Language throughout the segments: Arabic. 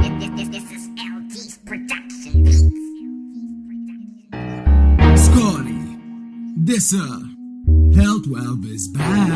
This is LG's production beats. Scotty, Dissa, Hell 12 is back.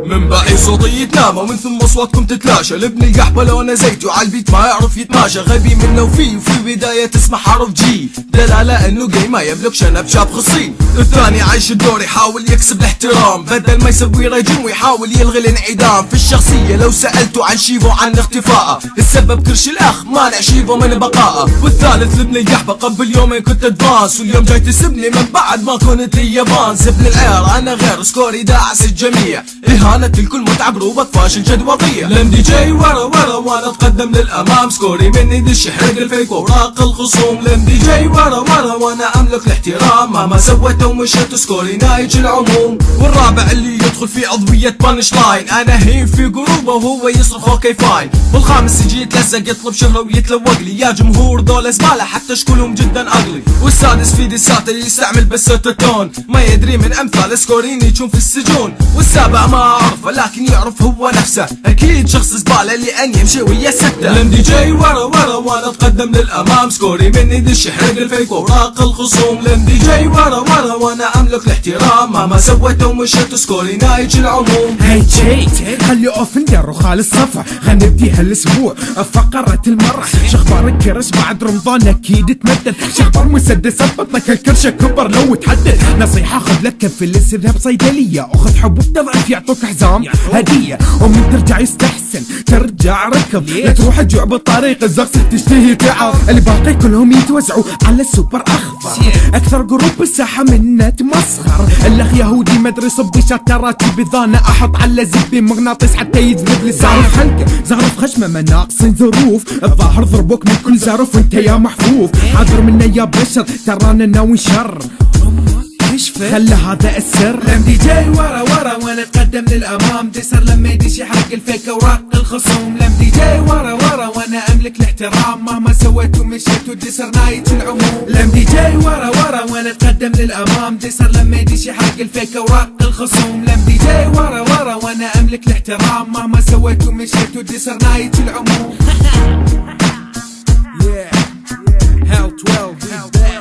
من بعيد صوتي يتنامى ومن ثم اصواتكم تتلاشى. الابن يحبى لونه زيت وعلى البيت ما يعرف يتماشى. غبي منه وفي بداية تسمع حرف جي، دلالة انه جاي ما يملك شنب شاب خصي. الثاني عايش الدور يحاول يكسب الاحترام، بدل ما يسوي رجم ويحاول يلغي الانعدام. في الشخصية لو سألته عن شيفو عن اختفائه، السبب كرش الاخ مانع شيفو من بقائه. والثالث لابن يحبى قبل يومين كنت ادفانس، واليوم جاي تسبني من بعد ما كنت لي يابان. سبني العير انا غير سكوري داعس الجميع، إهانة الكل متعب روبك فاشل جد وضيع. لمدي جاي ورا وانا اتقدم للامام، سكوري مني دش يحرق الفيك وراق الخصوم. لمدي جاي ورا وانا املك الاحترام، مهما سويت ومشيت سكوري نايج العموم. والرابع اللي يدخل في عضوية بانش لاين، انا هين في قروبه وهو يصرخ اوكي فاين. والخامس يجي يتلزق يطلب شهرة ويتلوق لي، يا جمهور دول زبالة حتى شكلهم جدا اغلي. والسادس في دسات اللي يستعمل بس التون، ما يدري من امثال سكوريني يجون في السجون. والسابع ما اعرفه لكن يعرف هو نفسه، اكيد شخص زبالة لان يمشي ويا سته. لمدي جاي ورا وانا اتقدم للامام، سكوري مني دش يحرق الفيك وراق الخصوم. لمدي جاي ورا وانا املك الاحترام، مهما سويت ومشيت سكوري نايج العموم. هاي جيت خلي اوفندر وخال الصفا، خلنبدي هالاسبوع فقرة المرح. شخبار الكرش بعد رمضان اكيد تمدد، شخبار مسدس بطنك الكرشه كبر لو تحدد. نصيحة خذ لك كفلس اذهب صيدلية، اخذ حبوب تضعف يعطوك حزام هدية. ومن ترجع يستحسن ترجع ركض، لا تروح تجوع بالطريق الزغسة تشتهي تعب. الباقي كلهم يتوزعوا على السوبر اخضر، اكثر جروب بالساحة منه تمسخر. الاخ يهودي مدري صبي شتراتي بذانة، احط على زبي مغناطيس حتى يجذب لسان حلقة. زغرف خشمة ما ناقصين ظروف، الظاهر ضربوك من كل زارف وانت يا محفوف. حاضر منا يا بشر ترانا ناوي شر، خلى هذا السر. لمدي جاي ورا وانا اتقدم للامام، دسر لما يدش يحرق الفيك وراق الخصوم. لمدي جاي ورا وانا املك الاحترام، مهما سويت ومشيت ودسر نايج العموم. لمدي جاي ورا وانا اتقدم للامام، دسر لما يدش يحرق الفيك وراق الخصوم. لمدي جاي ورا وانا املك الاحترام، مهما سويت ومشيت ودسر نايج العموم. Hell 12 is back.